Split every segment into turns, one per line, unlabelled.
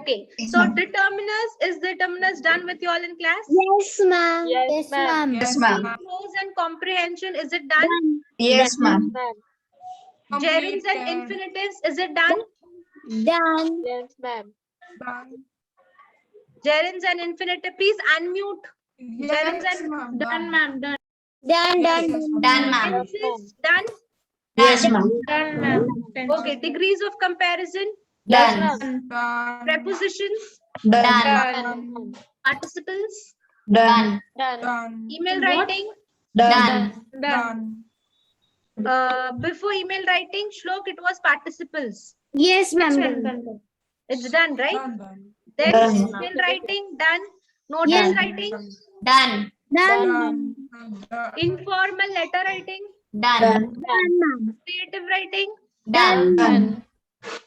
Okay. So determiners, is determiners done with you all in class?
Yes, ma'am.
Yes, ma'am.
Yes, ma'am.
Close and comprehension, is it done?
Yes, ma'am.
Gerunds and
Completed.
infinitives, is it done?
Done.
Yes, ma'am.
Done.
Gerunds and infinitive, please unmute. Gerunds
Yes,
and
ma'am.
done, ma'am. Done.
Done,
Yes,
done.
ma'am.
Tenses, done.
Yes, ma'am.
Done, ma'am. Okay. Degrees of comparison,
Done.
prepositions,
Done.
participles,
Done.
Done.
email writing.
Done.
Done. Before email writing, Shlok, it was participles.
Yes, ma'am.
Which one? It's done, right?
Done.
Then
Done.
email writing, done. Notice
Yes.
writing,
Done.
Done.
informal letter writing,
Done.
Done, ma'am.
creative writing.
Done.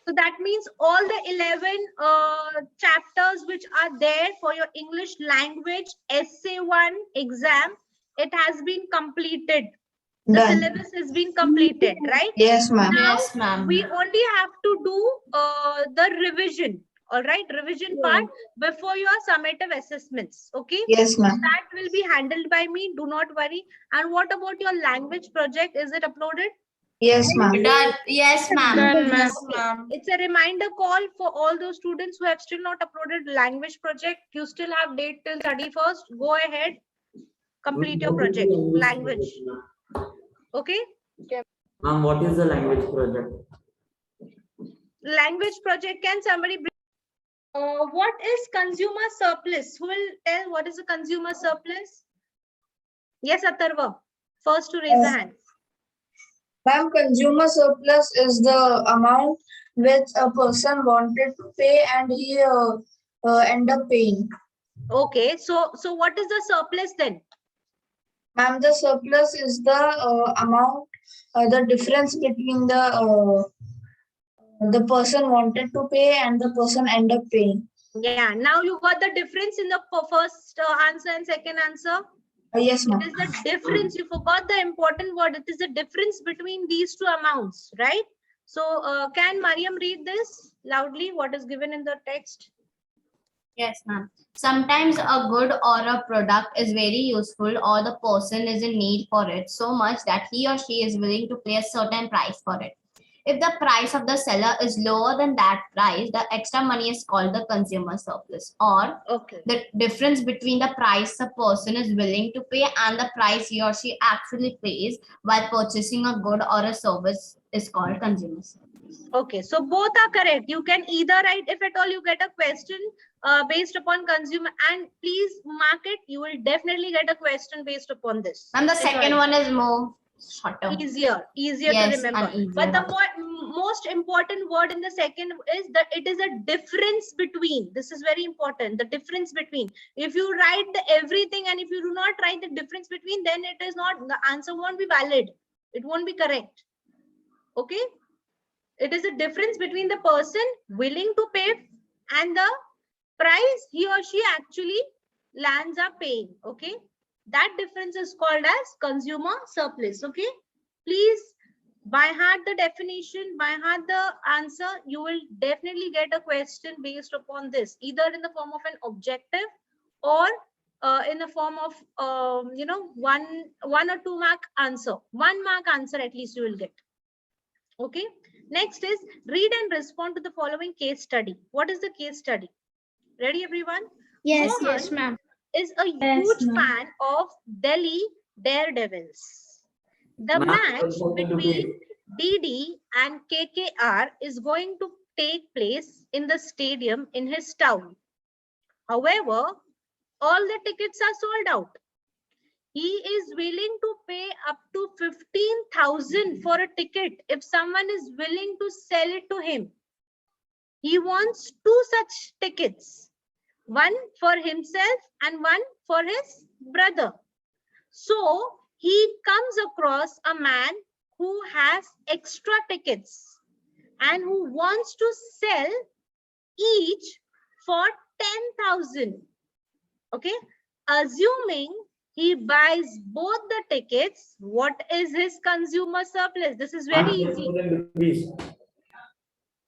So that means all the 11 chapters which are there for your English language essay 1 exam, it has been completed. The
Done.
syllabus has been completed, right?
Yes, ma'am.
Now, we only have to do the revision, all right? Revision part before your summative assessments, okay?
Yes, ma'am.
That will be handled by me, do not worry. And what about your language project? Is it uploaded?
Yes, ma'am.
Done. Yes, ma'am.
It's a reminder call for all those students who have still not uploaded language project. You still have date till 31st. Go ahead, complete your project, language. Okay?
Ma'am, what is the language project?
Language project, can somebody bring? What is consumer surplus? Who will tell what is a consumer surplus? Yes, Atharva. First to raise the hand.
Ma'am, consumer surplus is the amount which a person wanted to pay and he end up paying.
Okay, so what is the surplus then?
Ma'am, the surplus is the amount, the difference between the person wanted to pay and the person end up paying.
Yeah, now you got the difference in the first answer and second answer.
Yes,
It
ma'am.
is the difference. You forgot the important word. It is the difference between these two amounts, right? So can Mariam read this loudly? What is given in the text?
Yes, ma'am. Sometimes a good or a product is very useful or the person is in need for it so much that he or she is willing to pay a certain price for it. If the price of the seller is lower than that price, the extra money is called the consumer surplus, or
Okay.
the difference between the price a person is willing to pay and the price he or she actually pays while purchasing a good or a service is called consumer surplus.
Okay, so both are correct. You can either write, if at all you get a question based upon consumer, and please mark it, you will definitely get a question based upon this.
And the second one is more shorter.
Easier
Yes,
to remember.
and easier.
But the most important word in the second is that it is a difference between. This is very important. The difference between. If you write the everything and if you do not write the difference between, then it is not, the answer won't be valid. It won't be correct. Okay. It is a difference between the person willing to pay and the price he or she actually lands up paying. Okay. That difference is called as consumer surplus. Okay. Please by heart the definition, by heart the answer. You will definitely get a question based upon this, either in the form of an objective or in the form of one or 2 mark answer. 1 mark answer at least you will get. Okay. Next is read and respond to the following case study. What is the case study? Ready, everyone?
Yes,
Mohan
yes, ma'am.
is a huge fan of Delhi Daredevils. The match between DD and KKR is going to take place in the stadium in his town. However, all the tickets are sold out. He is willing to pay up to 15,000 for a ticket if someone is willing to sell it to him. He wants 2 such tickets, one for himself and one for his brother. So he comes across a man who has extra tickets and who wants to sell each for 10,000. Okay, assuming he buys both the tickets, what is his consumer surplus? This is very easy.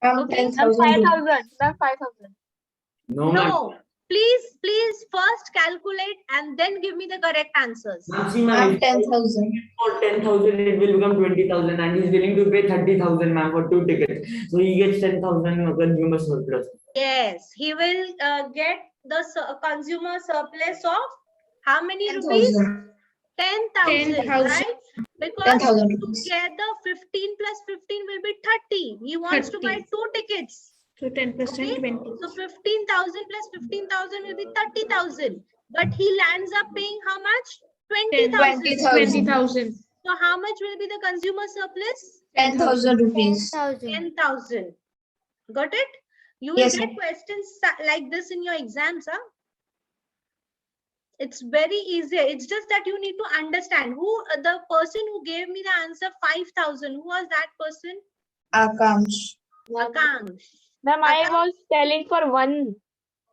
Okay.
10,000.
5,000. 5,000.
No, ma'am.
No. Please first calculate and then give me the correct answers.
Ma'am, see, ma'am, if
10,000.
for 10,000, it will become 20,000, and he's willing to pay 30,000, ma'am, for 2 tickets. So he gets 10,000 consumer surplus.
Yes, he will get the consumer surplus of how many rupees? 10,000,
10,000.
right? Because
10,000 rupees.
together 15 plus 15 will be 30. He wants to buy
30.
2 tickets.
So 10%,
Okay.
20.
So 15,000 plus 15,000 will be 30,000. But he lands up paying how much? 20,000.
20,000.
So how much will be the consumer surplus?
10,000 rupees.
10,000. Got it? You will
Yes,
get
ma'am.
questions like this in your exams, huh? It's very easy. It's just that you need to understand who the person who gave me the answer 5,000. Who was that person?
Akansh.
Akansh.
Ma'am, I was telling for one.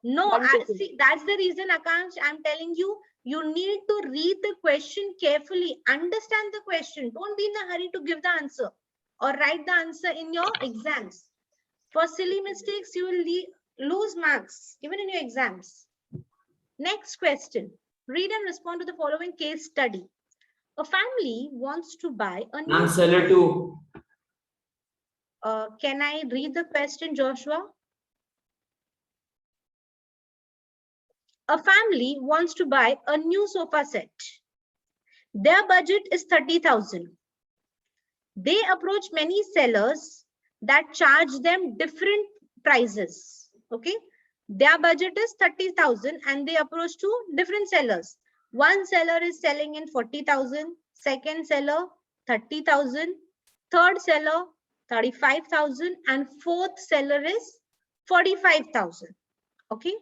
No,
One ticket.
see, that's the reason, Akansh, I'm telling you, you need to read the question carefully. Understand the question. Don't be in a hurry to give the answer or write the answer in your exams. For silly mistakes, you will lose marks, even in your exams. Next question. Read and respond to the following case study. A family wants to buy a new...
Ma'am, seller 2.
Can I read the question, Joshua? A family wants to buy a new sofa set. Their budget is 30,000. They approach many sellers that charge them different prices. Okay. Their budget is 30,000 and they approach to different sellers. One seller is selling in 40,000, second seller 30,000, third seller 35,000, and fourth seller is 45,000. Okay.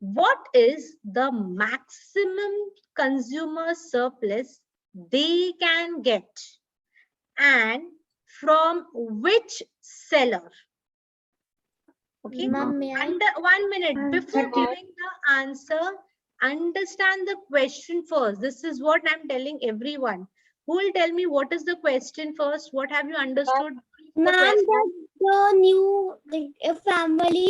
What is the maximum consumer surplus they can get and from which seller? Okay, under 1 minute before giving the answer, understand the question first. This is what I'm telling everyone. Who will tell me what is the question first? What have you understood?
Ma'am, the new a family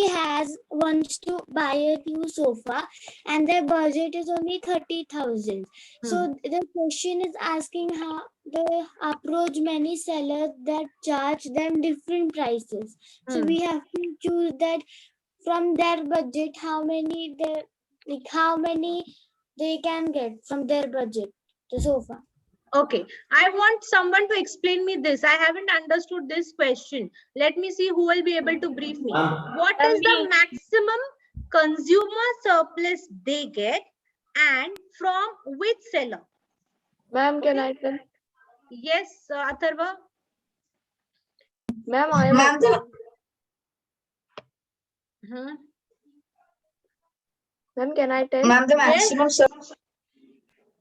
wants to buy a new sofa and their budget is only 30,000. So the question is asking how they approach many sellers that charge them different prices. So we have to choose that from their budget how many they can get from their budget the sofa.
Okay, I want someone to explain me this. I haven't understood this question. Let me see who will be able to brief me. What is the maximum consumer surplus they get and from which seller?
Ma'am, can I tell?
Yes, Atharva.
Ma'am, I am.
Ma'am,
Ma'am, can I tell?
Ma'am, the maximum surplus.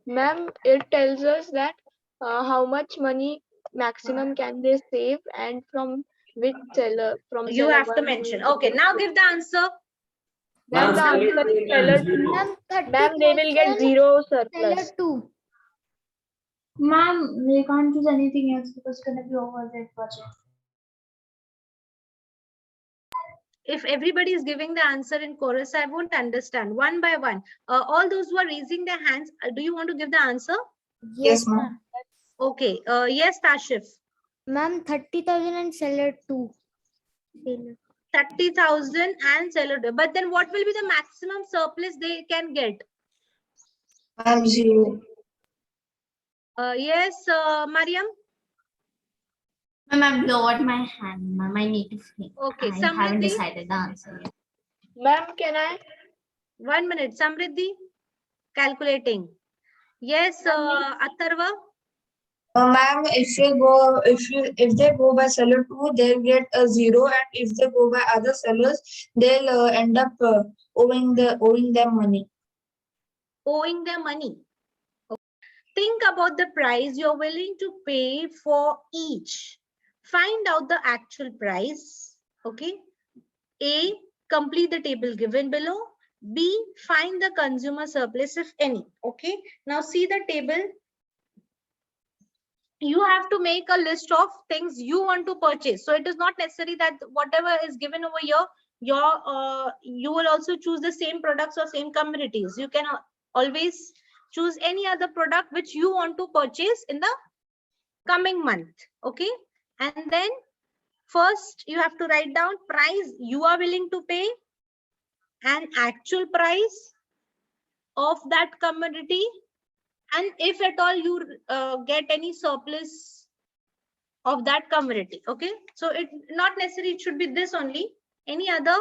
Ma'am, it tells us that how much money maximum can they save and from which seller. From
You
seller
have to
one.
mention. Okay, now give the answer.
Ma'am, the answer is seller 2. Ma'am, they will get 0 surplus.
2.
Ma'am, we can't choose anything else because it's gonna be over their budget.
If everybody is giving the answer in chorus, I won't understand. One by one. All those who are raising their hands, do you want to give the answer?
Yes, ma'am.
Okay. Yes, Tashif.
Ma'am, 30,000 and seller 2.
30,000 and seller 2. But then what will be the maximum surplus they can get?
Ma'am, 0.
Yes, Mariam.
Ma'am, I lowered my hand. Ma'am, I need to think.
Okay,
I haven't
Samriddhi.
decided the answer yet.
Ma'am, can I?
1 minute. Samriddhi. Calculating. Yes, Atharva.
Ma'am, if they go by seller 2, they'll get a 0, and if they go by other sellers, they'll end up owing them money.
Owing their money. Okay. Think about the price you're willing to pay for each. Find out the actual price. Okay. A, complete the table given below. B, find the consumer surplus if any. Okay. Now see the table. You have to make a list of things you want to purchase. So it is not necessary that whatever is given over here, you will also choose the same products or same commodities. You can always choose any other product which you want to purchase in the coming month. Okay, and then first you have to write down price you are willing to pay and actual price of that commodity, and if at all you get any surplus of that commodity. Okay, so it not necessarily it should be this only, any other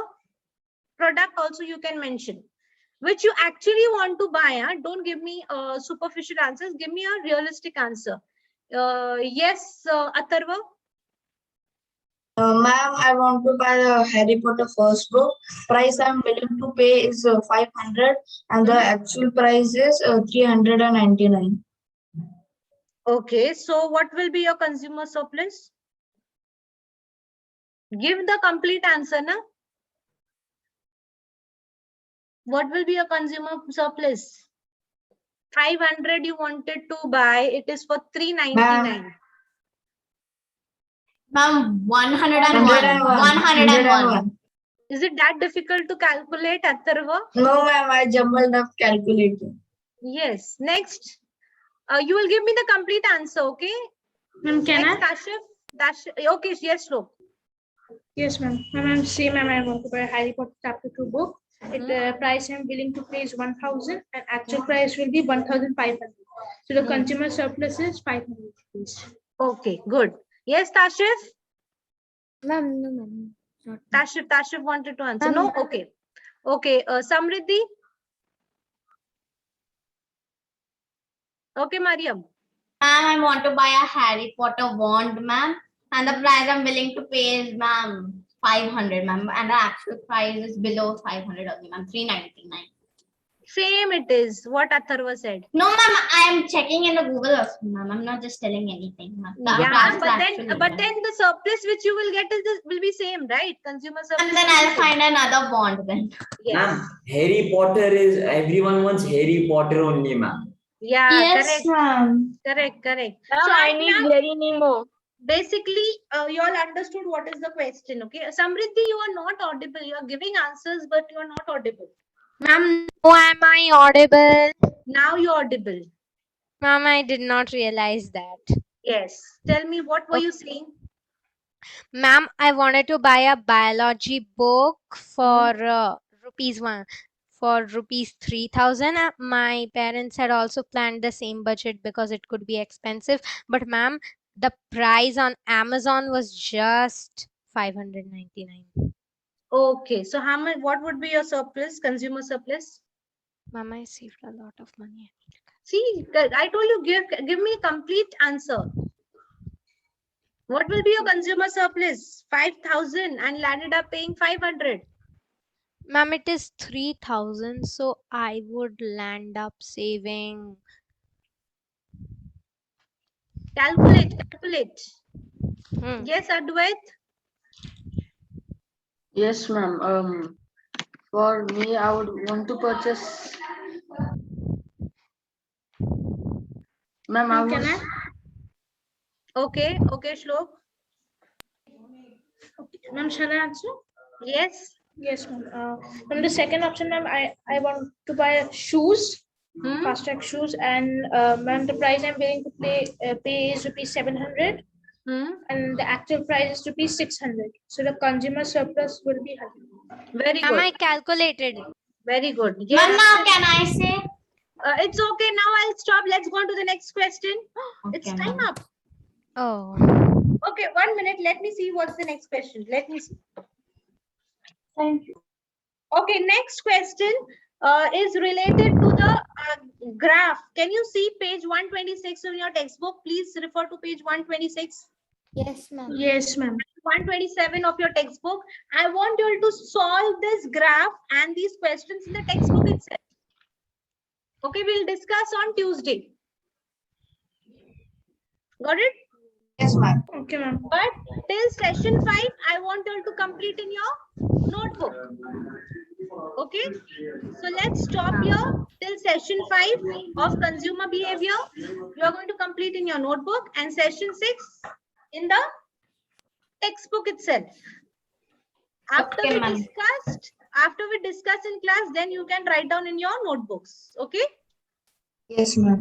product also you can mention which you actually want to buy. Don't give me superficial answers, give me a realistic answer. Yes, Atharva.
Ma'am, I want to buy the Harry Potter first book. Price I'm willing to pay is 500 and the actual price is 399.
Okay, so what will be your consumer surplus? Give the complete answer, na? What will be your consumer surplus? 500 you wanted to buy, it is for 399.
Ma'am, 101.
101.
Is it that difficult to calculate, Atharva?
No, ma'am, I jumbled up calculating.
Yes. Next, you will give me the complete answer, okay?
Ma'am, can
Next, Tashif. Okay, yes, Shloka.
Yes, ma'am. Ma'am, same, ma'am. I want to buy Harry Potter Chapter 2 book. Price I'm willing to pay is 1,000 and actual price will be 1,500. So the consumer surplus is 500 rupees.
Okay, good. Yes, Tashif?
Ma'am, no, ma'am.
Tashif wanted to answer. No? Okay. Okay, Samriddhi? Okay, Mariam.
Ma'am, I want to buy a Harry Potter wand, ma'am. And the price I'm willing to pay is, ma'am, 500, ma'am. And the actual price is below 500 only, ma'am, 399.
Same it is, what Atharva said.
No, ma'am, I am checking in the Google also, ma'am. I'm not just telling anything, ma'am.
Yeah, but then the surplus which you will get will be same, right? Consumer surplus.
And then I'll find another bond then.
Yes.
Ma'am, Harry Potter is, everyone wants Harry Potter only, ma'am.
Yeah,
Yes, ma'am.
correct.
So I need Harry Nemo.
Basically, you all understood what is the question, okay? Samriddhi, you are not audible. You are giving answers, but you are not audible.
Ma'am, no, am I audible?
Now you are audible.
Ma'am, I did not realize that.
Yes. Tell me, what were you saying?
Ma'am, I wanted to buy a biology book for rupees 3,000. My parents had also planned the same budget because it could be expensive. But ma'am, the price on Amazon was just 599.
Okay. So how much? What would be your surplus? Consumer surplus?
Ma'am, I saved a lot of money.
See, I told you, give me a complete answer. What will be your consumer surplus? 5,000 and landed up paying 500.
Ma'am, it is 3,000, so I would land up saving.
Calculate.
Yes,
Advait?
Yes, ma'am. For me, I would want to purchase. Ma'am,
Okay, Shlok.
Okay. Ma'am, shall I answer?
Yes.
Yes, ma'am. From the second option, ma'am, I want to buy shoes, fast track shoes, and ma'am, the price I'm willing to pay is rupees 700, and the actual price is rupees 600. So the consumer surplus will be 100.
Very
Ma'am,
good.
I calculated.
Very good.
Yes. Ma'am, now can I say?
It's okay. Now I'll stop. Let's go on to the next question.
Okay,
It's time up.
Oh.
Okay, 1 minute. Let me see what's the next question. Let me see.
Thank you.
Okay, next question is related to the graph. Can you see page 126 of your textbook? Please refer to page 126.
Yes, ma'am.
Yes, ma'am.
127 of your textbook. I want you all to solve this graph and these questions in the textbook itself. Okay, we'll discuss on Tuesday. Got it?
Yes, ma'am.
Okay, ma'am.
But till session 5, I want you all to complete in your notebook. Okay, so let's stop here till session 5 of consumer behavior. You are going to complete in your notebook, and session 6 in the textbook itself. After
Okay,
we
ma'am.
discuss in class, then you can write down in your notebooks. Okay.
Yes, ma'am.